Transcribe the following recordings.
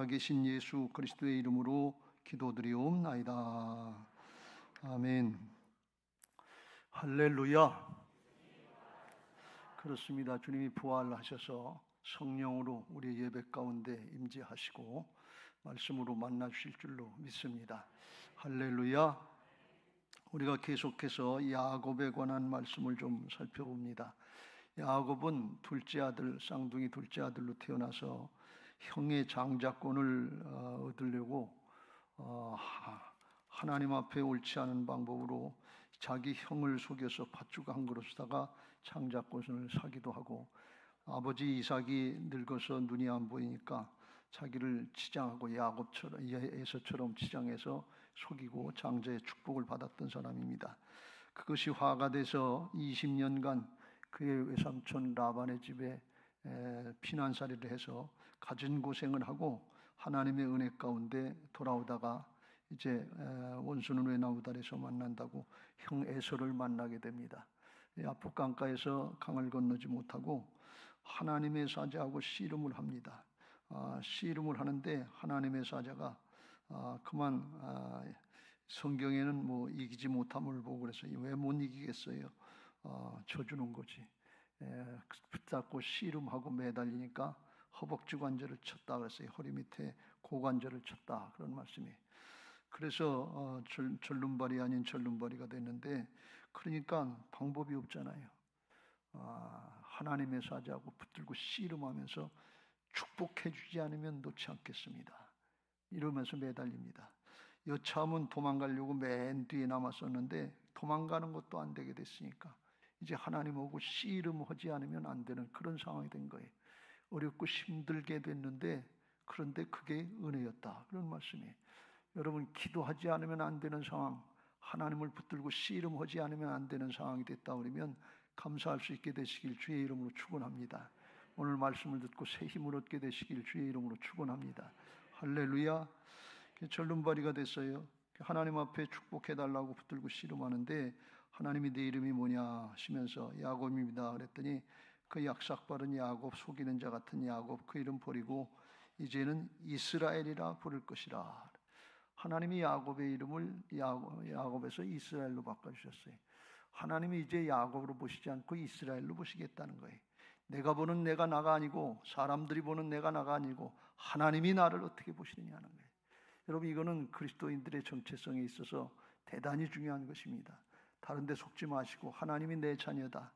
살아계신 예수 그리스도의 이름으로 기도드리옵나이다. 아멘. 할렐루야. 그렇습니다. 주님이 부활하셔서 성령으로 우리 예배 가운데 임재하시고 말씀으로 만나 주실 줄로 믿습니다. 할렐루야. 우리가 계속해서 야곱에 관한 말씀을 좀 살펴봅니다. 야곱은 둘째 아들, 쌍둥이 둘째 아들로 태어나서 형의 장자권을 얻으려고 하나님 앞에 옳지 않은 방법으로 자기 형을 속여서 팥죽 한 그릇 쓰다가 장자권을 사기도 하고, 아버지 이삭이 늙어서 눈이 안 보이니까 자기를 치장하고 야곱처럼 에서처럼 치장해서 속이고 장자의 축복을 받았던 사람입니다. 그것이 화가 돼서 20년간 그의 외삼촌 라반의 집에 피난살이를 해서 갖은 고생을 하고 하나님의 은혜 가운데 돌아오다가 이제 원수는 왜 나무다 에서 만난다고 형 에서를 만나게 됩니다. 야복 강가에서 강을 건너지 못하고 하나님의 사자하고 씨름을 합니다. 씨름을 하는데 하나님의 사자가 그만 성경에는 뭐 이기지 못함을 보고 그래서 왜 못 이기겠어요? 쳐주는 거지. 붙잡고 씨름하고 매달리니까 허벅지 관절을 쳤다 그랬어요. 허리 밑에 고관절을 쳤다 그런 말씀이. 그래서 절름발이 아닌 절름발이가 됐는데, 그러니까 방법이 없잖아요. 하나님의 사자하고 붙들고 씨름하면서 축복해 주지 않으면 놓지 않겠습니다 이러면서 매달립니다. 여차하면 도망가려고 맨 뒤에 남았었는데 도망가는 것도 안 되게 됐으니까 이제 하나님하고 씨름하지 않으면 안 되는 그런 상황이 된 거예요. 어렵고 힘들게 됐는데 그런데 그게 은혜였다 그런 말씀이에요. 여러분, 기도하지 않으면 안 되는 상황, 하나님을 붙들고 씨름하지 않으면 안 되는 상황이 됐다 그러면 감사할 수 있게 되시길 주의 이름으로 축원합니다. 오늘 말씀을 듣고 새 힘을 얻게 되시길 주의 이름으로 축원합니다. 할렐루야. 절름발이가 됐어요. 하나님 앞에 축복해달라고 붙들고 씨름하는데 하나님이 내 이름이 뭐냐 하시면서 야곱입니다 그랬더니 그 약삭빠른 야곱, 속이는 자 같은 야곱, 그 이름 버리고 이제는 이스라엘이라 부를 것이라. 하나님이 야곱의 이름을 야곱에서 이스라엘로 바꿔주셨어요. 하나님이 이제 야곱으로 보시지 않고 이스라엘로 보시겠다는 거예요. 내가 보는 내가 나가 아니고 사람들이 보는 내가 나가 아니고 하나님이 나를 어떻게 보시느냐 하는 거예요. 여러분, 이거는 그리스도인들의 정체성에 있어서 대단히 중요한 것입니다. 다른 데 속지 마시고 하나님이 내 자녀다,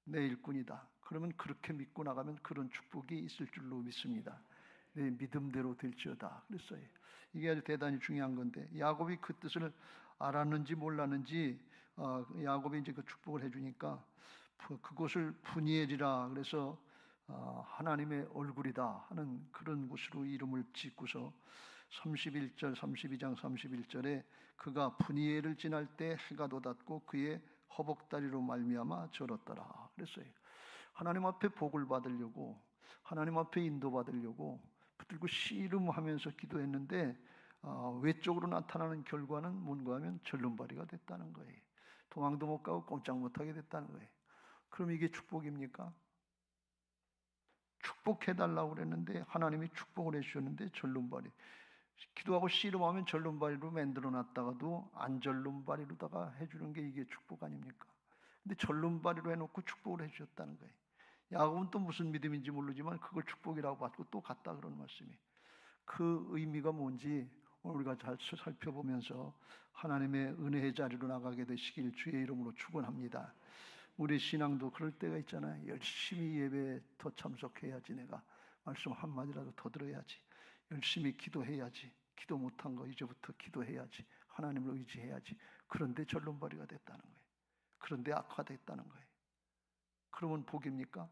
내 일꾼이다, 그러면 그렇게 믿고 나가면 그런 축복이 있을 줄로 믿습니다. 내 믿음대로 될지어다 그랬어요. 이게 아주 대단히 중요한 건데, 야곱이 그 뜻을 알았는지 몰랐는지 야곱이 이제 그 축복을 해주니까 그곳을 푸니엘이라 그래서 하나님의 얼굴이다 하는 그런 곳으로 이름을 짓고서 32장 31절에 그가 푸니엘을 지날 때 해가 돋았고 그의 허벅다리로 말미암아 절었더라 그랬어요. 하나님 앞에 복을 받으려고, 하나님 앞에 인도받으려고 붙들고 씨름하면서 기도했는데 외적으로 나타나는 결과는 뭔가 하면 절름발이가 됐다는 거예요. 도망도 못 가고 꼼짝 못하게 됐다는 거예요. 그럼 이게 축복입니까? 축복해달라고 그랬는데 하나님이 축복을 해주셨는데 절름발이, 기도하고 씨름하면 절름발이로 만들어놨다가도 안 절름발이로다가 해주는 게 이게 축복 아닙니까? 근데 절름발이로 해놓고 축복을 해주셨다는 거예요. 야곱은 또 무슨 믿음인지 모르지만 그걸 축복이라고 받고 또 갔다 그런 말씀이. 그 의미가 뭔지 오늘 우리가 잘 살펴보면서 하나님의 은혜의 자리로 나가게 되시길 주의 이름으로 축원합니다. 우리 신앙도 그럴 때가 있잖아요. 열심히 예배에 더 참석해야지, 내가 말씀 한마디라도 더 들어야지, 열심히 기도해야지, 기도 못한 거 이제부터 기도해야지, 하나님을 의지해야지. 그런데 절름발이가 됐다는 거예요. 그런데 악화됐다는 거예요. 그러면 복입니까?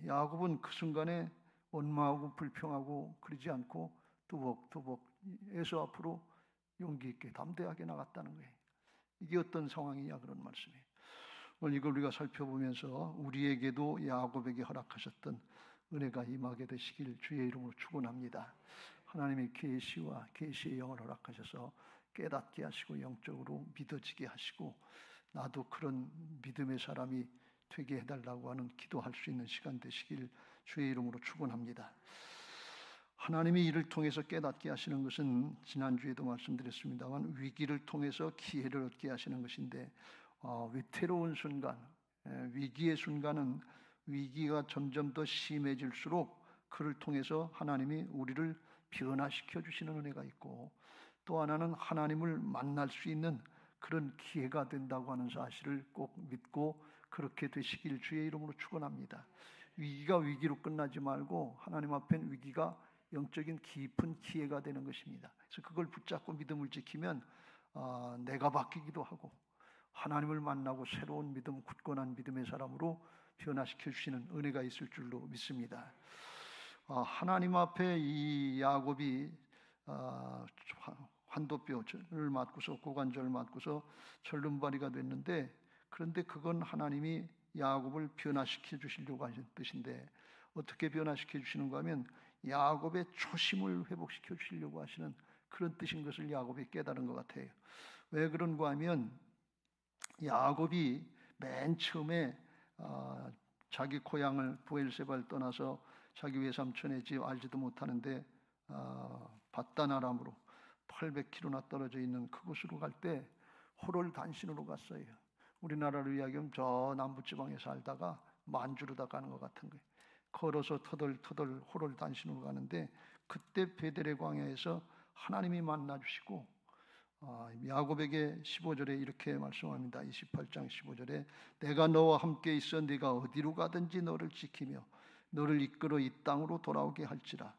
야곱은 그 순간에 원망하고 불평하고 그러지 않고 두벅두벅 에서 앞으로 용기 있게 담대하게 나갔다는 거예요. 이게 어떤 상황이냐 그런 말씀이에요. 오늘 이걸 우리가 살펴보면서 우리에게도 야곱에게 허락하셨던 은혜가 임하게 되시길 주의 이름으로 축원합니다. 하나님의 계시와 계시의 영을 허락하셔서 깨닫게 하시고 영적으로 믿어지게 하시고 나도 그런 믿음의 사람이 되게 해달라고 하는 기도할 수 있는 시간 되시길 주의 이름으로 축원합니다. 하나님이 이를 통해서 깨닫게 하시는 것은 지난주에도 말씀드렸습니다만 위기를 통해서 기회를 얻게 하시는 것인데, 위태로운 순간, 위기의 순간은 위기가 점점 더 심해질수록 그를 통해서 하나님이 우리를 변화시켜 주시는 은혜가 있고, 또 하나는 하나님을 만날 수 있는 그런 기회가 된다고 하는 사실을 꼭 믿고 그렇게 되시길 주의 이름으로 축원합니다. 위기가 위기로 끝나지 말고 하나님 앞엔 위기가 영적인 깊은 기회가 되는 것입니다. 그래서 그걸 붙잡고 믿음을 지키면 내가 바뀌기도 하고 하나님을 만나고 새로운 믿음, 굳건한 믿음의 사람으로 변화시켜 주시는 은혜가 있을 줄로 믿습니다. 하나님 앞에 이 야곱이 환도뼈를 맞고서 고관절을 맞고서 절름발이가 됐는데, 그런데 그건 하나님이 야곱을 변화시켜 주시려고 하신 뜻인데, 어떻게 변화시켜 주시는가 하면 야곱의 초심을 회복시켜 주시려고 하시는 그런 뜻인 것을 야곱이 깨달은 것 같아요. 왜 그런가 하면 야곱이 맨 처음에 자기 고향을 브엘세바를 떠나서 자기 외삼촌의 집 알지도 못하는데 밧단 아람으로 800km나 떨어져 있는 그곳으로 갈 때 호롤 단신으로 갔어요. 우리나라로 이야기하면 저 남부지방에 살다가 만주르다 가는 것 같은 거예요. 걸어서 터덜터덜 호롤 단신으로 가는데, 그때 베델의 광야에서 하나님이 만나주시고 야곱에게 15절에 이렇게 말씀합니다. 28장 15절에 내가 너와 함께 있어 네가 어디로 가든지 너를 지키며 너를 이끌어 이 땅으로 돌아오게 할지라.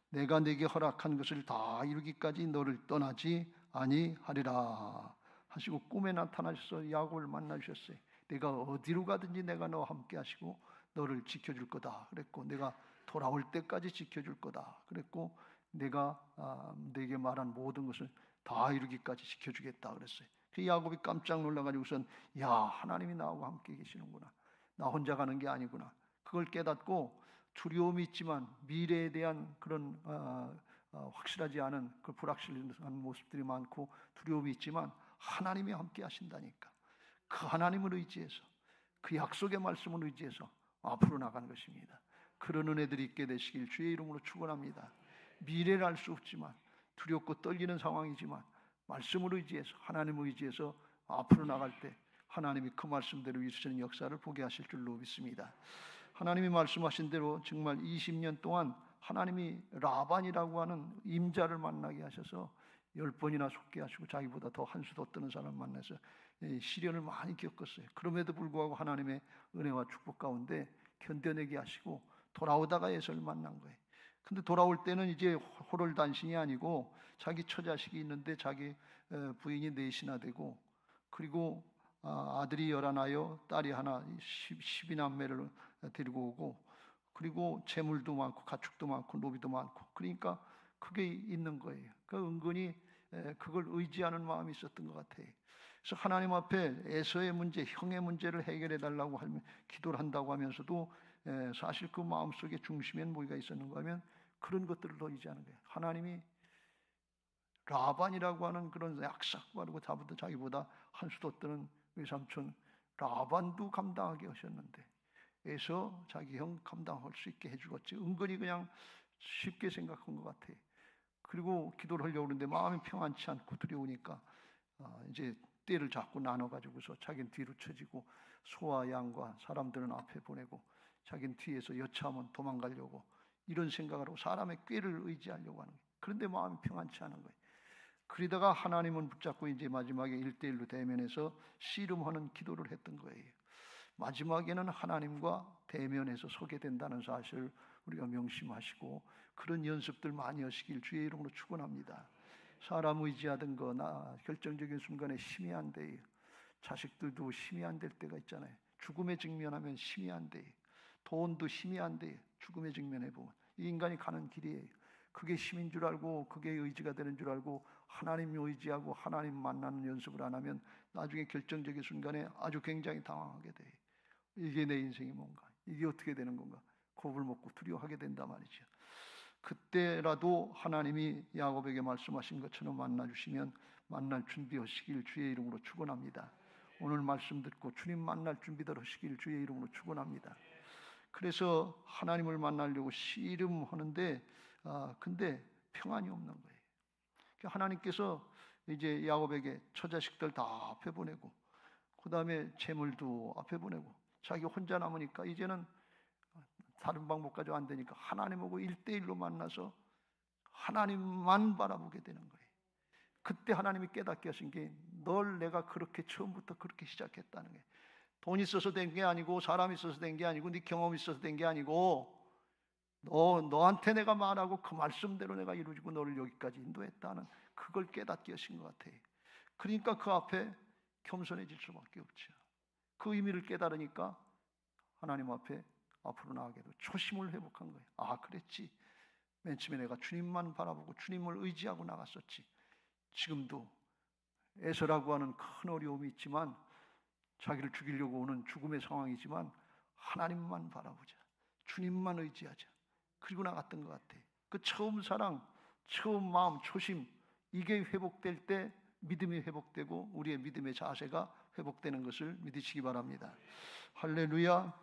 내가 네게 허락한 것을 다 이루기까지 너를 떠나지 아니하리라 하시고 꿈에 나타나셔서 야곱을 만나주셨어요. 내가 어디로 가든지 내가 너와 함께 하시고 너를 지켜줄 거다 그랬고, 내가 돌아올 때까지 지켜줄 거다 그랬고, 내가 네게 말한 모든 것을 다 이루기까지 지켜주겠다 그랬어요. 그 야곱이 깜짝 놀라가지고선 야, 하나님이 나하고 함께 계시는구나, 나 혼자 가는 게 아니구나, 그걸 깨닫고 두려움이 있지만 미래에 대한 그런 확실하지 않은 그 불확실한 모습들이 많고 두려움이 있지만 하나님이 함께 하신다니까, 그 하나님을 의지해서 그 약속의 말씀을 의지해서 앞으로 나가는 것입니다. 그런 은혜들이 있게 되시길 주의 이름으로 축원합니다. 미래를 알 수 없지만 두렵고 떨리는 상황이지만 말씀을 의지해서 하나님을 의지해서 앞으로 나갈 때 하나님이 그 말씀대로 이루시는 역사를 보게 하실 줄로 믿습니다. 하나님이 말씀하신 대로 정말 20년 동안 하나님이 라반이라고 하는 임자를 만나게 하셔서 10번이나 속게 하시고 자기보다 더 한 수 더 뜨는 사람을 만나서 시련을 많이 겪었어요. 그럼에도 불구하고 하나님의 은혜와 축복 가운데 견뎌내게 하시고 돌아오다가 에서를 만난 거예요. 근데 돌아올 때는 이제 호롤 단신이 아니고 자기 처자식이 있는데 자기 부인이 넷이나 되고, 그리고 아들이 11하여 딸이 하나, 12남매를 데리고 오고, 그리고 재물도 많고 가축도 많고 노비도 많고, 그러니까 그게 있는 거예요. 그 은근히 그걸 의지하는 마음이 있었던 것 같아요. 그래서 하나님 앞에 에서의 문제, 형의 문제를 해결해 달라고 하면 기도를 한다고 하면서도 사실 그 마음속에 중심엔 뭐가 있었는가 하면 그런 것들을 더 의지하는 거예요. 하나님이 라반이라고 하는 그런 약삭빠르고 자기보다 한 수 더 뜨는 외삼촌 라반도 감당하게 하셨는데 에서 자기 형 감당할 수 있게 해주겠지, 은근히 그냥 쉽게 생각한 것 같아요. 그리고 기도를 하려고 하는데 마음이 평안치 않고 두려우니까 이제 떼를 자꾸 나눠가지고서 자기는 뒤로 쳐지고 소와 양과 사람들은 앞에 보내고 자기는 뒤에서 여차하면 도망가려고 이런 생각을 하고 사람의 꾀를 의지하려고 하는 거예요. 그런데 마음이 평안치 않은 거예요. 그러다가 하나님은 붙잡고 이제 마지막에 1대1로 대면해서 씨름하는 기도를 했던 거예요. 마지막에는 하나님과 대면해서 서게 된다는 사실을 우리가 명심하시고 그런 연습들 많이 하시길 주의 이름으로 축원합니다. 사람 의지하던 거나 결정적인 순간에 힘이 안 돼요. 자식들도 힘이 안 될 때가 있잖아요. 죽음에 직면하면 힘이 안 돼요. 돈도 힘이 안 돼요. 죽음에 직면해 보면 이 인간이 가는 길이에요. 그게 힘인 줄 알고 그게 의지가 되는 줄 알고 하나님 의지하고 하나님 만나는 연습을 안 하면 나중에 결정적인 순간에 아주 굉장히 당황하게 돼요. 이게 내 인생이 뭔가, 이게 어떻게 되는 건가, 겁을 먹고 두려워하게 된단 말이죠. 그때라도 하나님이 야곱에게 말씀하신 것처럼 만나주시면 만날 준비하시길 주의 이름으로 축원합니다. 오늘 말씀 듣고 주님 만날 준비들 하시길 주의 이름으로 축원합니다. 그래서 하나님을 만나려고 씨름하는데 근데 평안이 없는 거예요. 하나님께서 이제 야곱에게 처자식들 다 앞에 보내고, 그 다음에 재물도 앞에 보내고, 자기 혼자 남으니까 이제는 다른 방법 가지고 안 되니까 하나님하고 1대1로 만나서 하나님만 바라보게 되는 거예요. 그때 하나님이 깨닫게 하신 게, 널 내가 그렇게 처음부터 그렇게 시작했다는 거예요. 돈 있어서 된 게 아니고, 사람 있어서 된 게 아니고, 네 경험 있어서 된 게 아니고, 너한테 내가 말하고 그 말씀대로 내가 이루어지고 너를 여기까지 인도했다는, 그걸 깨닫게 하신 것 같아요. 그러니까 그 앞에 겸손해질 수밖에 없죠. 그 의미를 깨달으니까 하나님 앞에 앞으로 나아가도 초심을 회복한 거예요. 그랬지, 맨 처음에 내가 주님만 바라보고 주님을 의지하고 나갔었지. 지금도 에서라고 하는 큰 어려움이 있지만, 자기를 죽이려고 오는 죽음의 상황이지만 하나님만 바라보자, 주님만 의지하자, 그리고 나갔던 것 같아. 그 처음 사랑, 처음 마음, 초심, 이게 회복될 때 믿음이 회복되고 우리의 믿음의 자세가 회복되는 것을 믿으시기 바랍니다. 할렐루야.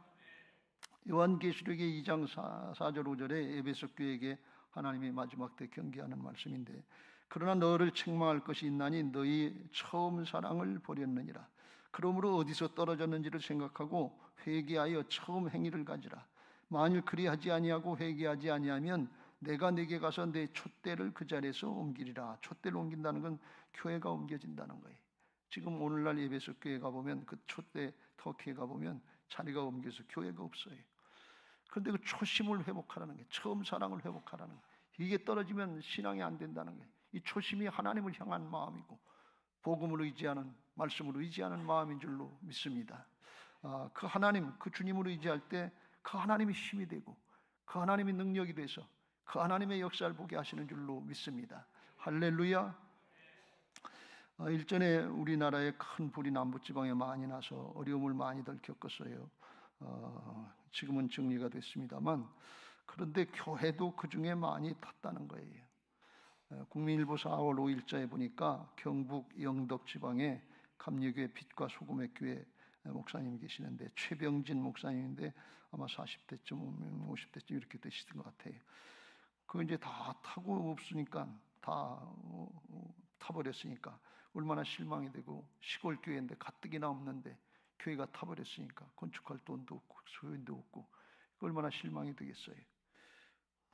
요한계시록의 2장 4절 5절에 에베소 교회에게 하나님이 마지막 때 경계하는 말씀인데, 그러나 너를 책망할 것이 있나니 너희 처음 사랑을 버렸느니라. 그러므로 어디서 떨어졌는지를 생각하고 회개하여 처음 행위를 가지라. 만일 그리하지 아니하고 회개하지 아니하면 내가 네게 가서 내 촛대를 그 자리에서 옮기리라. 촛대를 옮긴다는 건 교회가 옮겨진다는 거예요. 지금 오늘날 에베소 교회 가보면, 그 촛대 터키에 가보면 자리가 옮겨서 교회가 없어요. 그런데 그 초심을 회복하라는 게, 처음 사랑을 회복하라는 게, 이게 떨어지면 신앙이 안 된다는 게, 이 초심이 하나님을 향한 마음이고 복음을 의지하는, 말씀을 의지하는 마음인 줄로 믿습니다. 그 하나님, 그 주님을 의지할 때 그 하나님이 힘이 되고 그 하나님이 능력이 돼서 그 하나님의 역사를 보게 하시는 줄로 믿습니다. 할렐루야. 일전에 우리나라에 큰 불이 남부지방에 많이 나서 어려움을 많이들 겪었어요. 지금은 정리가 됐습니다만, 그런데 교회도 그 중에 많이 탔다는 거예요. 국민일보 4월 5일자에 보니까 경북 영덕 지방에 감리교회 빛과 소금의 교회 목사님 계시는데, 최병진 목사님인데 아마 40대쯤 50대쯤 이렇게 되시던 것 같아요. 그 이제 다 타고 없으니까, 다 타버렸으니까 얼마나 실망이 되고, 시골 교회인데 가뜩이나 없는데 교회가 타버렸으니까 건축할 돈도 없고 소연도 없고 얼마나 실망이 되겠어요.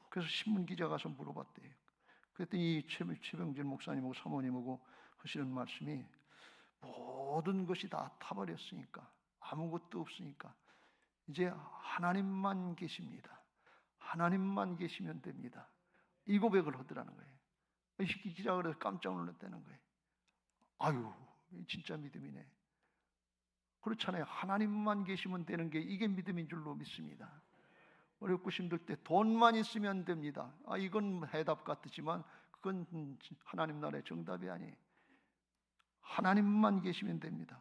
그래서 신문 기자 가서 물어봤대요. 그랬더니 이 최병진 목사님하고 사모님하고 하시는 말씀이, 모든 것이 다 타버렸으니까, 아무것도 없으니까 이제 하나님만 계십니다. 하나님만 계시면 됩니다. 이 고백을 하더라는 거예요. 이 기자가 그래서 깜짝 놀랐다는 거예요. 아유, 진짜 믿음이네. 그렇잖아요. 하나님만 계시면 되는 게, 이게 믿음인 줄로 믿습니다. 어렵고 힘들 때 돈만 있으면 됩니다. 이건 해답 같지만 그건 하나님 나라의 정답이 아니에요. 하나님만 계시면 됩니다.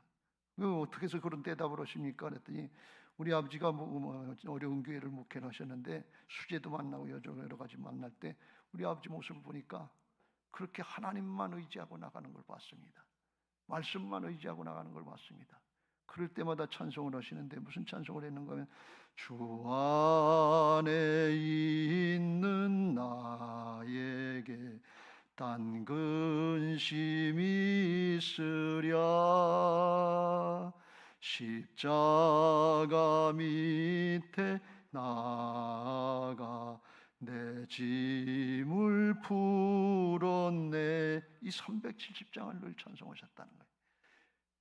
어떻게 해서 그런 대답을 하십니까? 그랬더니 우리 아버지가 어려운 교회를 목회를 하셨는데 수재도 만나고 여러 가지 만날 때 우리 아버지 모습을 보니까 그렇게 하나님만 의지하고 나가는 걸 봤습니다. 말씀만 의지하고 나가는 걸 봤습니다. 그럴 때마다 찬송을 하시는데, 무슨 찬송을 했는가 하면, 주 안에 있는 나에게 딴 근심이 있으랴, 십자가 밑에 나아가 내 짐을 풀었네. 이 370장을 늘 찬송하셨다는 거예요.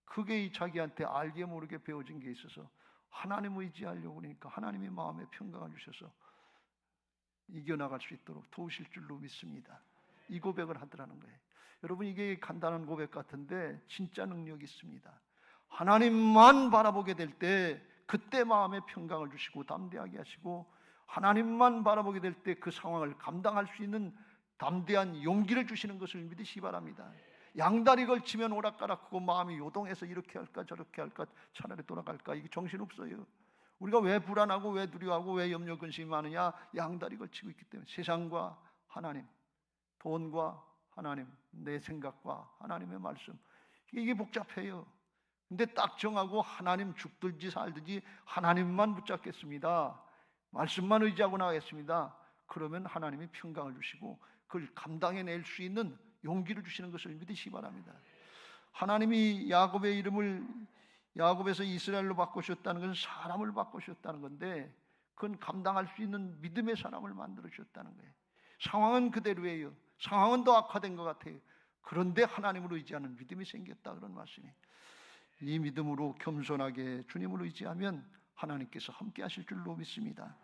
그게 자기한테 알게 모르게 배워진 게 있어서 하나님 의지하려고 하니까 하나님이 마음에 평강을 주셔서 이겨나갈 수 있도록 도우실 줄로 믿습니다. 이 고백을 하더라는 거예요. 여러분, 이게 간단한 고백 같은데 진짜 능력이 있습니다. 하나님만 바라보게 될 때 그때 마음에 평강을 주시고 담대하게 하시고, 하나님만 바라보게 될 때 그 상황을 감당할 수 있는 담대한 용기를 주시는 것을 믿으시기 바랍니다. 양다리 걸치면 오락가락하고 마음이 요동해서 이렇게 할까 저렇게 할까, 차라리 돌아갈까, 이게 정신없어요. 우리가 왜 불안하고 왜 두려워하고 왜 염려 근심이 많으냐? 양다리 걸치고 있기 때문에. 세상과 하나님, 돈과 하나님, 내 생각과 하나님의 말씀, 이게 복잡해요. 근데 딱 정하고 하나님 죽들지 살든지 하나님만 붙잡겠습니다, 말씀만 의지하고 나가겠습니다, 그러면 하나님이 평강을 주시고 그걸 감당해낼 수 있는 용기를 주시는 것을 믿으시기 바랍니다. 하나님이 야곱의 이름을 야곱에서 이스라엘로 바꾸셨다는 것은 사람을 바꾸셨다는 건데, 그건 감당할 수 있는 믿음의 사람을 만들어 주셨다는 거예요. 상황은 그대로예요. 상황은 더 악화된 것 같아요. 그런데 하나님을 의지하는 믿음이 생겼다, 그런 말씀이에요. 이 믿음으로 겸손하게 주님을 의지하면 하나님께서 함께 하실 줄로 믿습니다.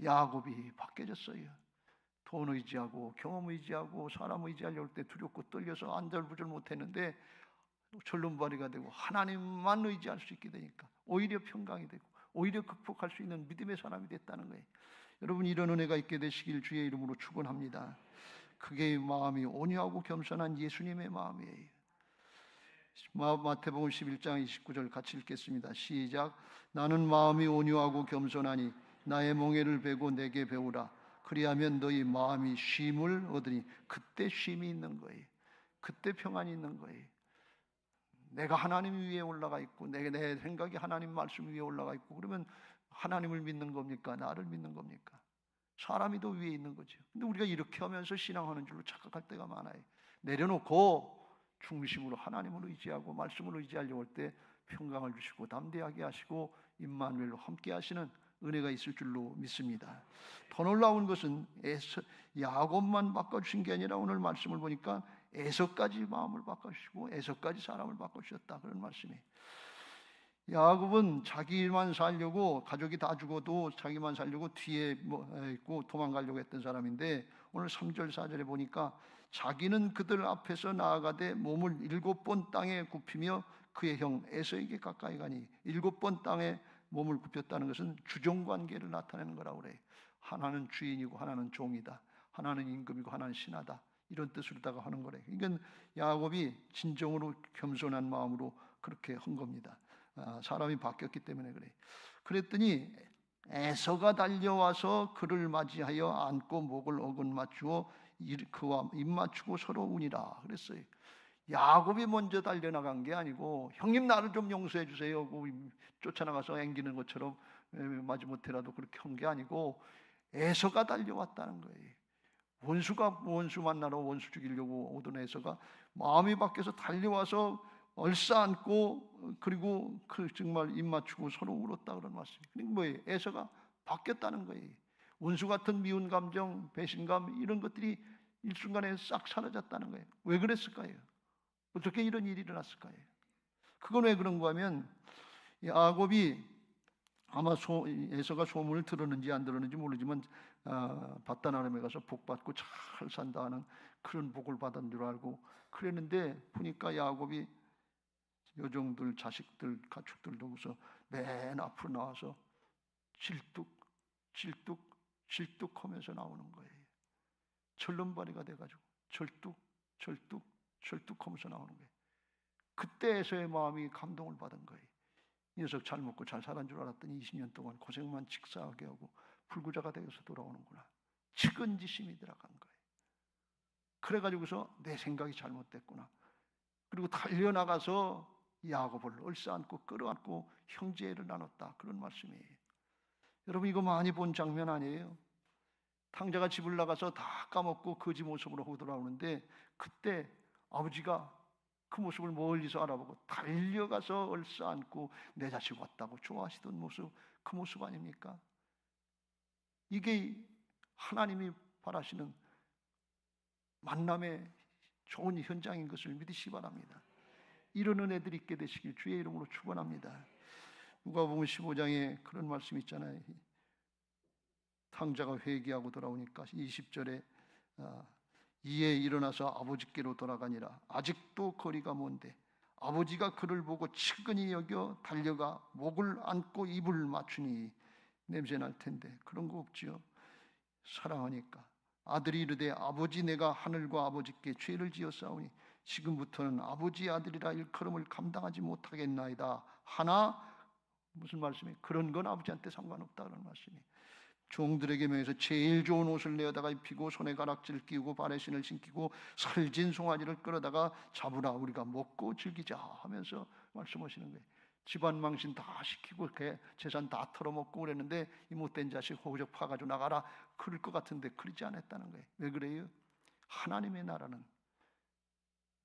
야곱이 바뀌어졌어요. 돈 의지하고 경험 의지하고 사람 의지하려고 할 때 두렵고 떨려서 안절부절 못했는데 절름발이가 되고 하나님만 의지할 수 있게 되니까 오히려 평강이 되고 오히려 극복할 수 있는 믿음의 사람이 됐다는 거예요. 여러분, 이런 은혜가 있게 되시길 주의 이름으로 축원합니다. 그게 마음이 온유하고 겸손한 예수님의 마음이에요. 마태복음 11장 29절 같이 읽겠습니다. 시작. 나는 마음이 온유하고 겸손하니 나의 멍에를 베고 내게 배우라. 그리하면 너희 마음이 쉼을 얻으니. 그때 쉼이 있는 거예요. 그때 평안이 있는 거예요. 내가 하나님 위에 올라가 있고 내 생각이 하나님 말씀 위에 올라가 있고, 그러면 하나님을 믿는 겁니까? 나를 믿는 겁니까? 사람이 더 위에 있는 거죠. 근데 우리가 이렇게 하면서 신앙하는 줄로 착각할 때가 많아요. 내려놓고 중심으로 하나님을 의지하고 말씀을 의지하려고 할 때 평강을 주시고 담대하게 하시고 임마누엘로 함께 하시는 은혜가 있을 줄로 믿습니다. 더 놀라운 것은 야곱만 바꿔주신 게 아니라 오늘 말씀을 보니까 에서까지 마음을 바꿔주시고 에서까지 사람을 바꿔주셨다, 그런 말씀이에요. 야곱은 자기만 살려고, 가족이 다 죽어도 자기만 살려고 뒤에 있고 도망가려고 했던 사람인데, 오늘 3절 4절에 보니까 자기는 그들 앞에서 나아가되 몸을 7번 땅에 굽히며 그의 형 에서에게 가까이 가니. 7번 땅에 몸을 굽혔다는 것은 주종관계를 나타내는 거라고 그래요. 하나는 주인이고 하나는 종이다, 하나는 임금이고 하나는 신하다, 이런 뜻으로다가 하는 거래요. 이건 야곱이 진정으로 겸손한 마음으로 그렇게 한 겁니다. 사람이 바뀌었기 때문에 그래요. 그랬더니 에서가 달려와서 그를 맞이하여 안고 목을 어긋 맞추어 그와 입 맞추고 서로 운이라 그랬어요. 야곱이 먼저 달려나간 게 아니고, 형님 나를 좀 용서해 주세요, 쫓아나가서 앵기는 것처럼 마지못해라도 그렇게 한 게 아니고 에서가 달려왔다는 거예요. 원수가 원수 만나러 원수 죽이려고 오던 에서가 마음이 바뀌어서 달려와서 얼싸안고, 그리고 정말 입 맞추고 서로 울었다, 그런 말씀이에요. 그러니까 뭐예요? 에서가 바뀌었다는 거예요. 원수 같은 미운 감정, 배신감, 이런 것들이 일순간에 싹 사라졌다는 거예요. 왜 그랬을까요? 어떻게 이런 일이 일어났을까요? 그건 왜 그런가 하면, 야곱이 아마 에서가 소문을 들었는지 안 들었는지 모르지만 바단 아람에 가서 복 받고 잘 산다 하는 그런 복을 받은 줄 알고 그랬는데, 보니까 야곱이 여종들, 자식들, 가축들 두고서 맨 앞으로 나와서 질뚝 하면서 나오는 거예요. 절름발이가 돼가지고 절뚝 하면서 나오는 거예요. 그때 에서의 마음이 감동을 받은 거예요. 이 녀석 잘 먹고 잘 살았는 줄 알았더니 20년 동안 고생만 직사하게 하고 불구자가 되어서 돌아오는구나. 측은지심이 들어간 거예요. 그래가지고서 내 생각이 잘못됐구나. 그리고 달려나가서 야곱을 얼싸안고 끌어안고 형제를 나눴다, 그런 말씀이에요. 여러분, 이거 많이 본 장면 아니에요? 탕자가 집을 나가서 다 까먹고 거지 모습으로 하고 돌아오는데, 그때 아버지가 그 모습을 멀리서 알아보고 달려가서 얼싸안고 내 자식 왔다고 좋아하시던 모습, 그 모습 아닙니까? 이게 하나님이 바라시는 만남의 좋은 현장인 것을 믿으시기 바랍니다. 이런 은혜들이 있게 되시길 주의 이름으로 축원합니다. 누가복음 15장에 그런 말씀 있잖아요. 탕자가 회개하고 돌아오니까 20절에 이에 일어나서 아버지께로 돌아가니라. 아직도 거리가 먼데 아버지가 그를 보고 측은히 여겨 달려가 목을 안고 입을 맞추니. 냄새 날 텐데 그런 거 없지요. 사랑하니까. 아들이 이르되 아버지, 내가 하늘과 아버지께 죄를 지었사오니 지금부터는 아버지 아들이라 일컬음을 감당하지 못하겠나이다 하나. 무슨 말씀이에요? 그런 건 아버지한테 상관없다는 말씀이에요. 종들에게 명해서 제일 좋은 옷을 내어다가 입히고 손에 가락지를 끼우고 발에 신을 신기고 살진 송아지를 끌어다가 잡으라, 우리가 먹고 즐기자 하면서 말씀하시는 거예요. 집안 망신 다 시키고 재산 다 털어먹고 그랬는데 이 못된 자식 호적 파가지고 나가라, 그럴 것 같은데 그러지 않았다는 거예요. 왜 그래요? 하나님의 나라는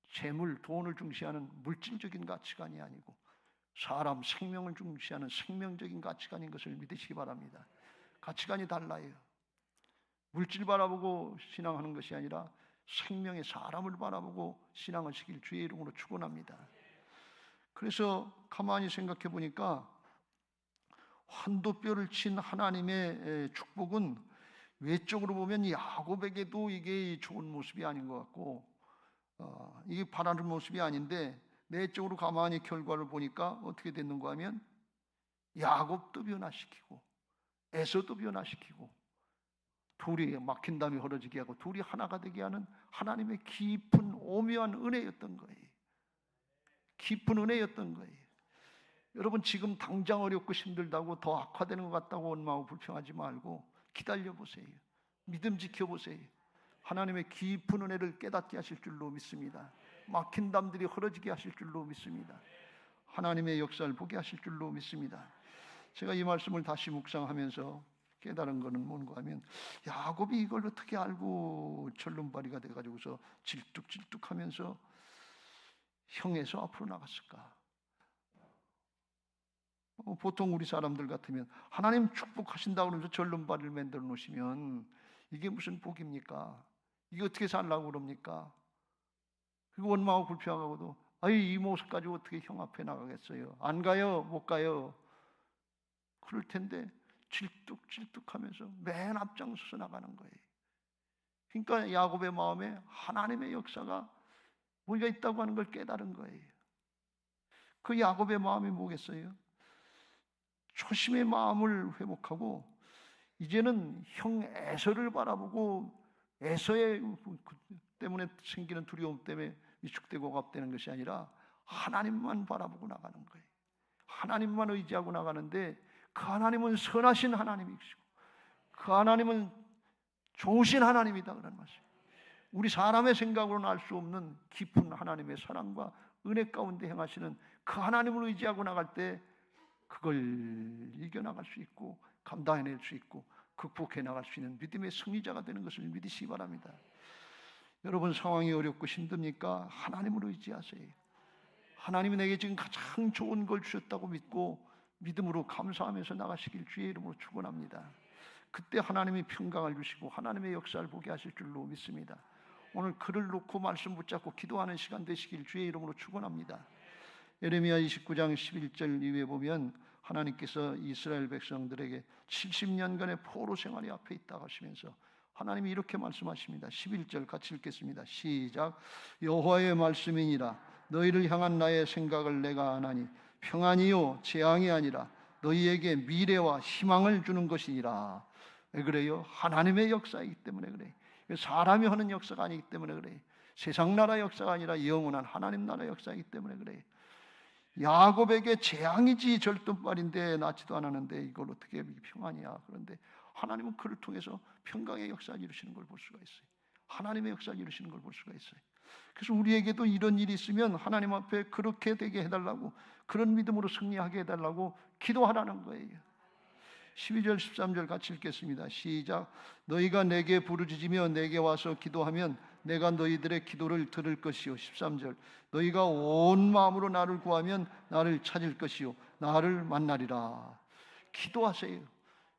재물, 돈을 중시하는 물질적인 가치관이 아니고 사람 생명을 중시하는 생명적인 가치관인 것을 믿으시기 바랍니다. 가치관이 달라요. 물질 바라보고 신앙하는 것이 아니라 생명의 사람을 바라보고 신앙하시길 주의 이름으로 축원합니다. 그래서 가만히 생각해 보니까 환도뼈를 친 하나님의 축복은 외적으로 보면 야곱에게도 이게 좋은 모습이 아닌 것 같고 이게 바라는 모습이 아닌데 내적으로 가만히 결과를 보니까 어떻게 됐는가 하면 야곱도 변화시키고 에서도 변화시키고 둘이 막힌 담이 흐러지게 하고 둘이 하나가 되게 하는 하나님의 깊은 오묘한 은혜였던 거예요. 깊은 은혜였던 거예요. 여러분 지금 당장 어렵고 힘들다고 더 악화되는 것 같다고 원망하고 불평하지 말고 기다려보세요. 믿음 지켜보세요. 하나님의 깊은 은혜를 깨닫게 하실 줄로 믿습니다. 막힌 담들이 흐러지게 하실 줄로 믿습니다. 하나님의 역사를 보게 하실 줄로 믿습니다. 제가 이 말씀을 다시 묵상하면서 깨달은 것은 뭔가 하면 야곱이 이걸 어떻게 알고 절름발이가 돼가지고서 질뚝질뚝하면서 형에서 앞으로 나갔을까? 보통 우리 사람들 같으면 하나님 축복하신다고 그러면서 절름발을 만들어 놓으시면 이게 무슨 복입니까? 이게 어떻게 살라고 그럽니까? 그리고 원망하고 불평하고도 이 모습 가지고 어떻게 형 앞에 나가겠어요? 안 가요? 못 가요? 그럴 텐데 질뚝질뚝하면서 맨 앞장서서 나가는 거예요. 그러니까 야곱의 마음에 하나님의 역사가 우리가 있다고 하는 걸 깨달은 거예요. 그 야곱의 마음이 뭐겠어요? 초심의 마음을 회복하고 이제는 형 에서를 바라보고 에서의 때문에 생기는 두려움 때문에 위축되고 억압되는 것이 아니라 하나님만 바라보고 나가는 거예요. 하나님만 의지하고 나가는데 그 하나님은 선하신 하나님이시고 그 하나님은 좋으신 하나님이다 그런 말씀. 우리 사람의 생각으로는 알 수 없는 깊은 하나님의 사랑과 은혜 가운데 행하시는 그 하나님을 의지하고 나갈 때 그걸 이겨나갈 수 있고 감당해낼 수 있고 극복해 나갈 수 있는 믿음의 승리자가 되는 것을 믿으시기 바랍니다. 여러분 상황이 어렵고 힘듭니까? 하나님을 의지하세요. 하나님이 내게 지금 가장 좋은 걸 주셨다고 믿고 믿음으로 감사하면서 나가시길 주의 이름으로 축원합니다. 그때 하나님이 평강을 주시고 하나님의 역사를 보게 하실 줄로 믿습니다. 오늘 글을 놓고 말씀 붙잡고 기도하는 시간 되시길 주의 이름으로 축원합니다. 예레미야 29장 11절 이후에 보면 하나님께서 이스라엘 백성들에게 70년간의 포로 생활이 앞에 있다고 하시면서 하나님이 이렇게 말씀하십니다. 11절 같이 읽겠습니다. 시작. 여호와의 말씀이니라. 너희를 향한 나의 생각을 내가 아나니 평안이요 재앙이 아니라 너희에게 미래와 희망을 주는 것이니라. 왜 그래요? 하나님의 역사이기 때문에 그래. 사람이 하는 역사가 아니기 때문에 그래. 세상 나라 역사가 아니라 영원한 하나님 나라 역사이기 때문에 그래. 야곱에게 재앙이지 절뚝발인데 낳지도 않았는데 이걸 어떻게 평안이야. 그런데 하나님은 그를 통해서 평강의 역사를 이루시는 걸 볼 수가 있어요. 하나님의 역사를 이루시는 걸 볼 수가 있어요. 그래서 우리에게도 이런 일이 있으면 하나님 앞에 그렇게 되게 해달라고, 그런 믿음으로 승리하게 해달라고 기도하라는 거예요. 12절 13절 같이 읽겠습니다. 시작. 너희가 내게 부르짖으며 내게 와서 기도하면 내가 너희들의 기도를 들을 것이요. 13절. 너희가 온 마음으로 나를 구하면 나를 찾을 것이요 나를 만나리라. 기도하세요.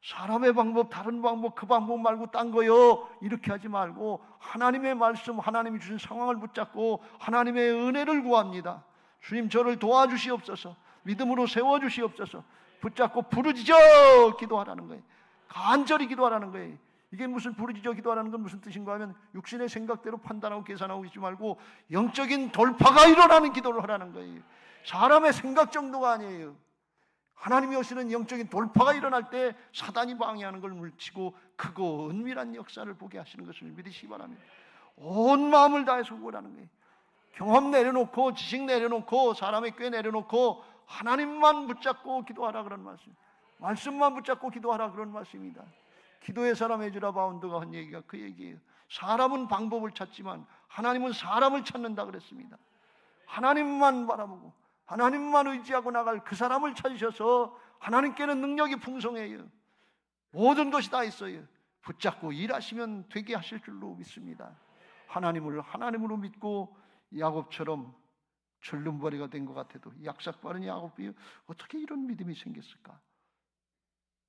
사람의 방법, 다른 방법, 그 방법 말고 딴 거요 이렇게 하지 말고 하나님의 말씀, 하나님이 주신 상황을 붙잡고 하나님의 은혜를 구합니다. 주님 저를 도와주시옵소서, 믿음으로 세워주시옵소서, 붙잡고 부르짖어 기도하라는 거예요. 간절히 기도하라는 거예요. 이게 무슨 부르짖어 기도하라는 건 무슨 뜻인가 하면 육신의 생각대로 판단하고 계산하고 있지 말고 영적인 돌파가 일어나는 기도를 하라는 거예요. 사람의 생각 정도가 아니에요. 하나님이 오시는 영적인 돌파가 일어날 때 사단이 방해하는 걸 물리치고 크고 은밀한 역사를 보게 하시는 것을 믿으시기 바랍니다. 온 마음을 다해서 구하라는 거예요. 경험 내려놓고 지식 내려놓고 사람의 꾀 내려놓고 하나님만 붙잡고 기도하라 그런 말씀, 말씀만 붙잡고 기도하라 그런 말씀입니다. 기도의 사람 에즈라 바운드가 한 얘기가 그 얘기예요. 사람은 방법을 찾지만 하나님은 사람을 찾는다 그랬습니다. 하나님만 바라보고 하나님만 의지하고 나갈 그 사람을 찾으셔서 하나님께는 능력이 풍성해요. 모든 것이 다 있어요. 붙잡고 일하시면 되게 하실 줄로 믿습니다. 하나님을 하나님으로 믿고 야곱처럼 절름발이가 된 것 같아도 약삭빠른 야곱이 어떻게 이런 믿음이 생겼을까?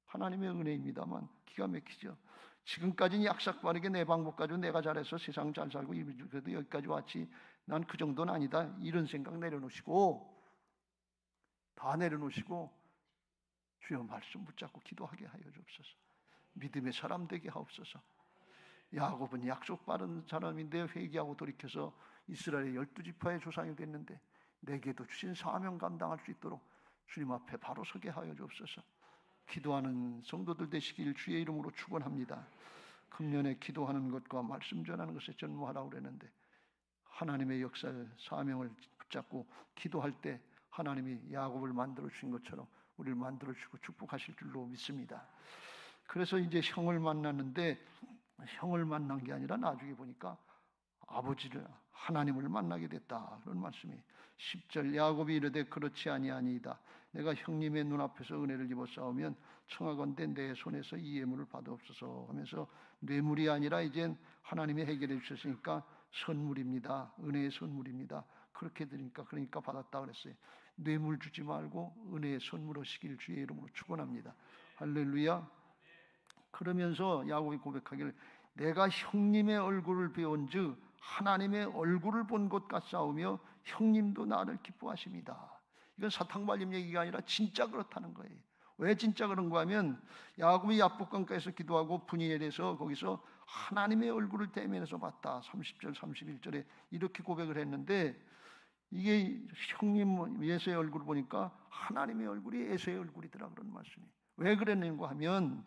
하나님의 은혜입니다만 기가 막히죠. 지금까지는 약삭빠르게 내 방법 가지고 내가 잘해서 세상 잘 살고 그래도 여기까지 왔지, 난 그 정도는 아니다, 이런 생각 내려놓으시고, 다 내려놓으시고 주여 말씀 붙잡고 기도하게 하여 주옵소서. 믿음의 사람 되게 하옵소서. 야곱은 약속 받은 사람인데 회개하고 돌이켜서 이스라엘의 12지파의 조상이 됐는데 내게도 주신 사명 감당할 수 있도록 주님 앞에 바로 서게 하여 주옵소서. 기도하는 성도들 되시길 주의 이름으로 축원합니다. 금년에 기도하는 것과 말씀 전하는 것에 전무하라고 그랬는데 하나님의 역사를 사명을 붙잡고 기도할 때 하나님이 야곱을 만들어 주신 것처럼 우리를 만들어 주시고 축복하실 줄로 믿습니다. 그래서 이제 형을 만났는데 형을 만난 게 아니라 나중에 보니까 아버지를 하나님을 만나게 됐다, 그런 말씀이 10절 야곱이 이르되 그렇지 아니하니이다. 내가 형님의 눈앞에서 은혜를 입어 싸우면 청하건대 내 손에서 이 예물을 받아옵소서 하면서 뇌물이 아니라 이젠 하나님이 해결해 주셨으니까 선물입니다, 은혜의 선물입니다, 그렇게 드리니까 그러니까 받았다 그랬어요. 뇌물 주지 말고 은혜의 선물 하시길 주의 이름으로 축원합니다. 할렐루야. 그러면서 야곱이 고백하기를 내가 형님의 얼굴을 배운즉 하나님의 얼굴을 본 것 같사오며 형님도 나를 기뻐하십니다. 이건 사탕발림 얘기가 아니라 진짜 그렇다는 거예요. 왜 진짜 그런가 하면 야곱이 야복강가에서 기도하고 분이엘에서 거기서 하나님의 얼굴을 대면해서 봤다, 30절 31절에 이렇게 고백을 했는데 이게 형님 에서의 얼굴을 보니까 하나님의 얼굴이 에서의 얼굴이더라, 그런 말씀이. 왜 그랬는가 하면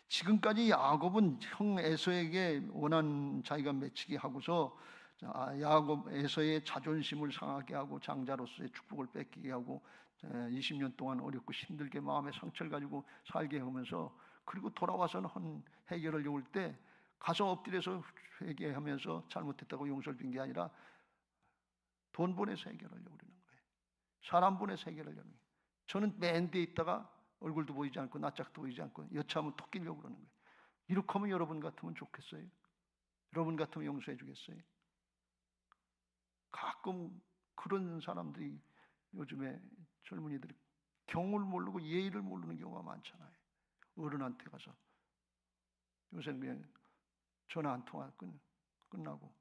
지금까지 야곱은 형 에서에게 원한 자기가 맺히게 하고서 야곱 에서의 자존심을 상하게 하고 장자로서의 축복을 뺏기게 하고 20년 동안 어렵고 힘들게 마음의 상처를 가지고 살게 하면서, 그리고 돌아와서는 해결을 요울 때 가서 엎드려서 회개하면서 잘못했다고 용서를 빈 게 아니라 돈 보내서 해결하려고 그러는 거예요. 사람 보내서 해결하려는 거예요. 저는 맨 뒤에 있다가 얼굴도 보이지 않고 낯짝도 보이지 않고 여차하면 톡 끼려고 그러는 거예요. 이렇게 하면 여러분 같으면 좋겠어요? 여러분 같으면 용서해 주겠어요? 가끔 그런 사람들이 요즘에 젊은이들이 경을 모르고 예의를 모르는 경우가 많잖아요. 어른한테 가서 요새는 그냥 전화 한 통화 끝나고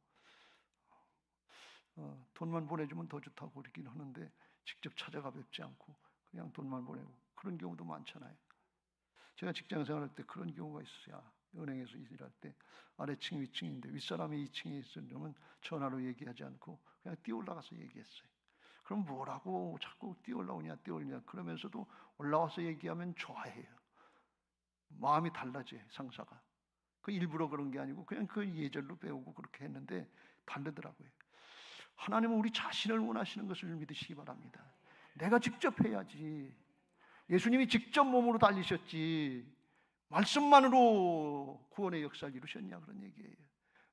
돈만 보내주면 더 좋다고 그러긴 하는데 직접 찾아가 뵙지 않고 그냥 돈만 보내고 그런 경우도 많잖아요. 제가 직장 생활할 때 그런 경우가 있어요. 은행에서 일할 때 아래층 위층인데 윗사람이 2층에 있으면 전화로 얘기하지 않고 그냥 뛰어 올라가서 얘기했어요. 그럼 뭐라고 자꾸 뛰어 올라오냐 그러면서도 올라와서 얘기하면 좋아해요. 마음이 달라져요, 상사가. 그 일부러 그런 게 아니고 그냥 그 예절로 배우고 그렇게 했는데 다르더라고요. 하나님은 우리 자신을 원하시는 것을 믿으시기 바랍니다. 내가 직접 해야지. 예수님이 직접 몸으로 달리셨지 말씀만으로 구원의 역사를 이루셨냐, 그런 얘기예요.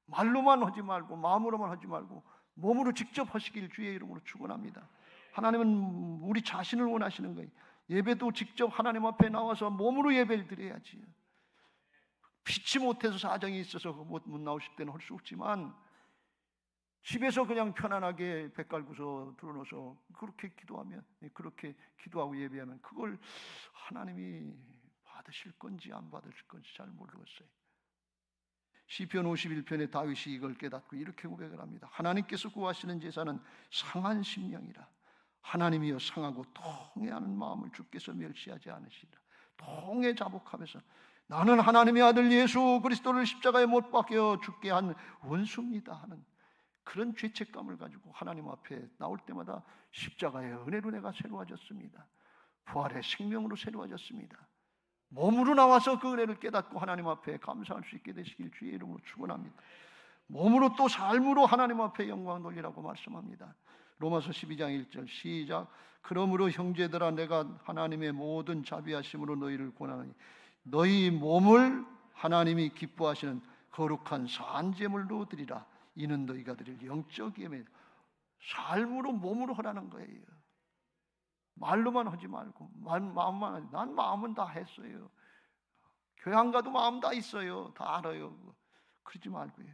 말로만 하지 말고 마음으로만 하지 말고 몸으로 직접 하시길 주의 이름으로 축원합니다. 하나님은 우리 자신을 원하시는 거예요. 예배도 직접 하나님 앞에 나와서 몸으로 예배를 드려야지. 피치 못해서 사정이 있어서 못 나오실 때는 할 수 없지만 집에서 그냥 편안하게 배 깔고서 들어놓아서 그렇게 기도하면, 그렇게 기도하고 예배하면 그걸 하나님이 받으실 건지 안 받으실 건지 잘 모르겠어요. 시편 51편에 다윗이 이걸 깨닫고 이렇게 고백을 합니다. 하나님께서 구하시는 제사는 상한 심령이라. 하나님이여 상하고 통회하는 마음을 주께서 멸시하지 않으시리라. 통회 자복하면서 나는 하나님의 아들 예수 그리스도를 십자가에 못 박혀 죽게 한 원수입니다 하는 그런 죄책감을 가지고 하나님 앞에 나올 때마다 십자가의 은혜로 내가 새로워졌습니다. 부활의 생명으로 새로워졌습니다. 몸으로 나와서 그 은혜를 깨닫고 하나님 앞에 감사할 수 있게 되시길 주의 이름으로 축원합니다. 몸으로 또 삶으로 하나님 앞에 영광 돌리라고 말씀합니다. 로마서 12장 1절 시작. 그러므로 형제들아 내가 하나님의 모든 자비하심으로 너희를 권하노니 너희 몸을 하나님이 기뻐하시는 거룩한 산제물로 드리라. 이는 너희가 드릴 영적 예배. 삶으로 몸으로 하라는 거예요. 말로만 하지 말고 마음만 하지. 난 마음은 다 했어요. 교회 안 가도 마음 다 있어요. 다 알아요. 그러지 말고요.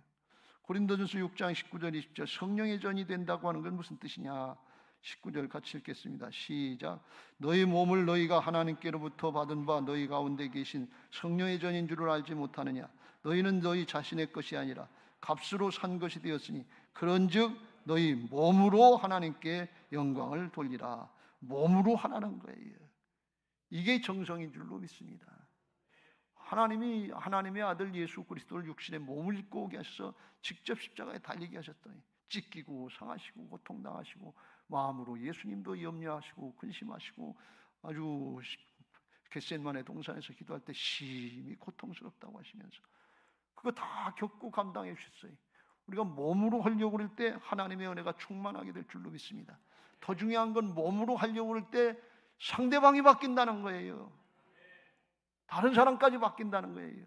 고린도전서 6장 19절 20절 성령의 전이 된다고 하는 건 무슨 뜻이냐? 19절 같이 읽겠습니다. 시작. 너희 몸을 너희가 하나님께로부터 받은 바 너희 가운데 계신 성령의 전인 줄을 알지 못하느냐? 너희는 너희 자신의 것이 아니라 값으로 산 것이 되었으니 그런즉 너희 몸으로 하나님께 영광을 돌리라. 몸으로 하라는 거예요. 이게 정성인 줄로 믿습니다. 하나님이 하나님의 아들 예수 그리스도를 육신의 몸을 입고 오게 하셔서 직접 십자가에 달리게 하셨더니 찢기고 상하시고 고통당하시고 마음으로 예수님도 염려하시고 근심하시고 아주 겟세마네 동산에서 기도할 때 심히 고통스럽다고 하시면서 그거 다 겪고 감당해 주셨어요. 우리가 몸으로 하려고 그럴 때 하나님의 은혜가 충만하게 될 줄로 믿습니다. 더 중요한 건 몸으로 하려고 그럴 때 상대방이 바뀐다는 거예요. 다른 사람까지 바뀐다는 거예요.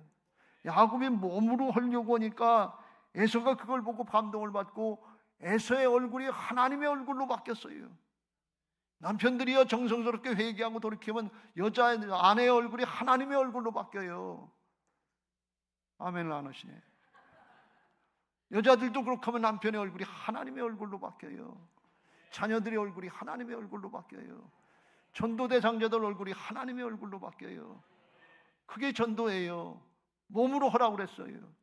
야곱이 몸으로 하려고 하니까 에서가 그걸 보고 감동을 받고 에서의 얼굴이 하나님의 얼굴로 바뀌었어요. 남편들이요 정성스럽게 회개하고 돌이키면 여자의 아내의 얼굴이 하나님의 얼굴로 바뀌어요. 아멘을 안 하시네. 여자들도 그렇게 하면 남편의 얼굴이 하나님의 얼굴로 바뀌어요. 자녀들의 얼굴이 하나님의 얼굴로 바뀌어요. 전도대 장자들 얼굴이 하나님의 얼굴로 바뀌어요. 그게 전도예요. 몸으로 하라고 그랬어요.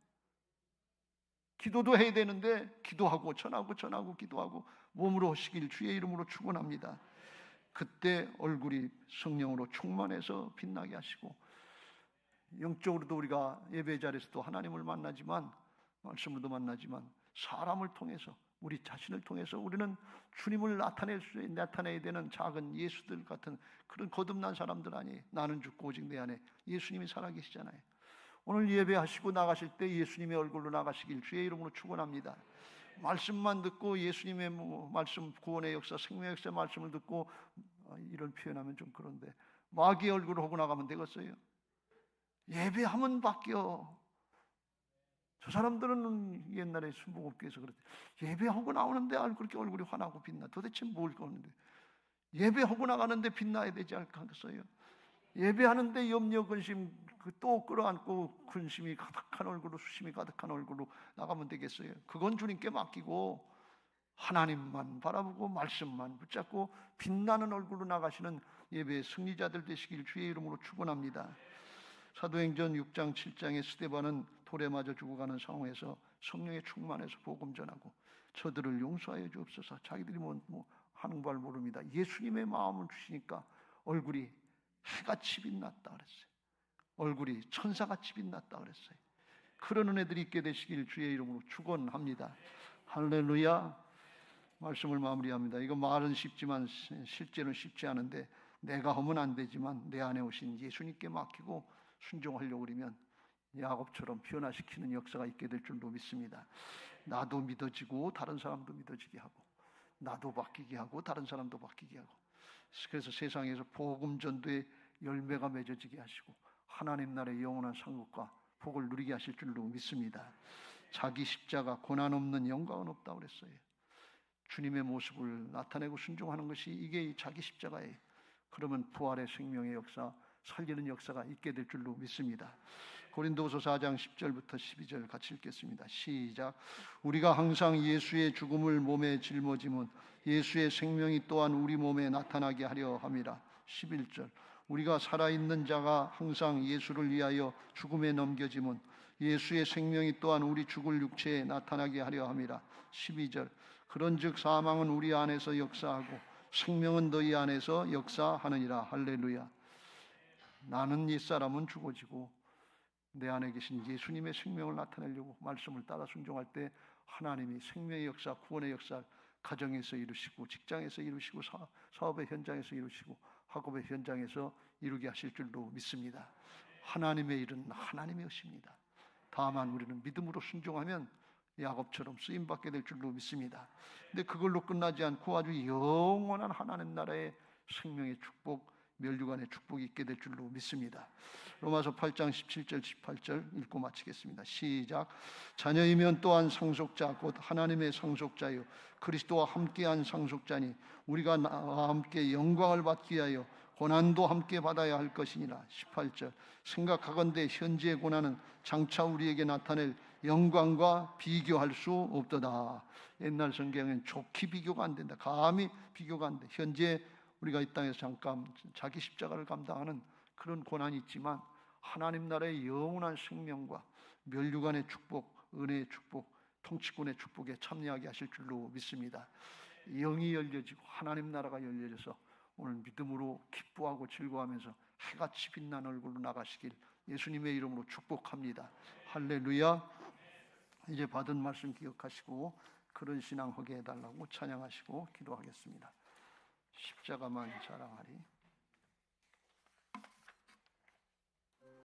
기도도 해야 되는데 기도하고 전하고 기도하고 몸으로 하시길 주의 이름으로 축원합니다. 그때 얼굴이 성령으로 충만해서 빛나게 하시고 영적으로도 우리가 예배 자리에서도 하나님을 만나지만 말씀으로도 만나지만 사람을 통해서 우리 자신을 통해서 우리는 주님을 나타내야 되는 작은 예수들 같은 그런 거듭난 사람들 아니에요. 나는 죽고 오직 내 안에 예수님이 살아계시잖아요. 오늘 예배하시고 나가실 때 예수님의 얼굴로 나가시길 주의 이름으로 축원합니다. 말씀만 듣고 예수님의 말씀 구원의 역사 생명의 역사 말씀을 듣고 이런 표현하면 좀 그런데 마귀의 얼굴을 하고 나가면 되겠어요? 예배하면 바뀌어. 저 사람들은 옛날에 순복음교회에서 그랬대. 예배하고 나오는데 그렇게 얼굴이 환하고 빛나. 도대체 뭘 거는데? 예배하고 나가는데 빛나야 되지 않겠어요? 예배하는데 염려 근심 또 끌어안고 근심이 가득한 얼굴로 수심이 가득한 얼굴로 나가면 되겠어요? 그건 주님께 맡기고 하나님만 바라보고 말씀만 붙잡고 빛나는 얼굴로 나가시는 예배의 승리자들 되시길 주의 이름으로 축원합니다. 사도행전 6장 7장의 스데반은 돌에 맞아 죽어가는 상황에서 성령에 충만해서 복음 전하고 저들을 용서하여 주옵소서. 자기들이 뭐 하는 걸 모릅니다. 예수님의 마음을 주시니까 얼굴이 해같이 빛났다 그랬어요. 얼굴이 천사같이 빛났다 그랬어요. 그런 은혜들이 있게 되시길 주의 이름으로 축원합니다. 할렐루야. 말씀을 마무리합니다. 이거 말은 쉽지만 실제는 쉽지 않은데 내가 하면 안 되지만 내 안에 오신 예수님께 맡기고 순종하려고 그러면 야곱처럼 변화시키는 역사가 있게 될 줄로 믿습니다. 나도 믿어지고 다른 사람도 믿어지게 하고 나도 바뀌게 하고 다른 사람도 바뀌게 하고 그래서 세상에서 복음 전도의 열매가 맺어지게 하시고 하나님 나라의 영원한 상급과 복을 누리게 하실 줄로 믿습니다. 자기 십자가 고난 없는 영광은 없다고 그랬어요. 주님의 모습을 나타내고 순종하는 것이 이게 자기 십자가예요. 그러면 부활의 생명의 역사 살리는 역사가 있게 될 줄로 믿습니다. 고린도후서 4장 10절부터 12절 같이 읽겠습니다. 시작. 우리가 항상 예수의 죽음을 몸에 짊어지면 예수의 생명이 또한 우리 몸에 나타나게 하려 함이라. 11절. 우리가 살아있는 자가 항상 예수를 위하여 죽음에 넘겨지면 예수의 생명이 또한 우리 죽을 육체에 나타나게 하려 함이라. 12절. 그런즉 사망은 우리 안에서 역사하고 생명은 너희 안에서 역사하느니라. 할렐루야. 나는 옛사람은 죽어지고 내 안에 계신 예수님의 생명을 나타내려고 말씀을 따라 순종할 때 하나님이 생명의 역사, 구원의 역사 가정에서 이루시고 직장에서 이루시고 사업의 현장에서 이루시고 학업의 현장에서 이루게 하실 줄로 믿습니다. 하나님의 일은 하나님의 것입니다. 다만 우리는 믿음으로 순종하면 야곱처럼 쓰임받게 될 줄로 믿습니다. 근데 그걸로 끝나지 않고 아주 영원한 하나님 나라의 생명의 축복, 멸류관의 축복이 있게 될 줄로 믿습니다. 로마서 8장 17절 18절 읽고 마치겠습니다. 시작. 자녀이면 또한 상속자 곧 하나님의 상속자요 그리스도와 함께한 상속자니 우리가 나와 함께 영광을 받기 위하여 고난도 함께 받아야 할 것이니라. 18절 생각하건대 현재의 고난은 장차 우리에게 나타낼 영광과 비교할 수 없도다. 옛날 성경엔 좋게 비교가 안 된다. 감히 비교가 안 돼. 현재 우리가 이 땅에서 잠깐 자기 십자가를 감당하는 그런 고난이 있지만 하나님 나라의 영원한 생명과 멸류관의 축복, 은혜의 축복, 통치권의 축복에 참여하게 하실 줄로 믿습니다. 영이 열려지고 하나님 나라가 열려져서 오늘 믿음으로 기뻐하고 즐거워하면서 해같이 빛나는 얼굴로 나가시길 예수님의 이름으로 축복합니다. 할렐루야. 이제 받은 말씀 기억하시고 그런 신앙 하게 해달라고 찬양하시고 기도하겠습니다. 십자가만 자랑하리.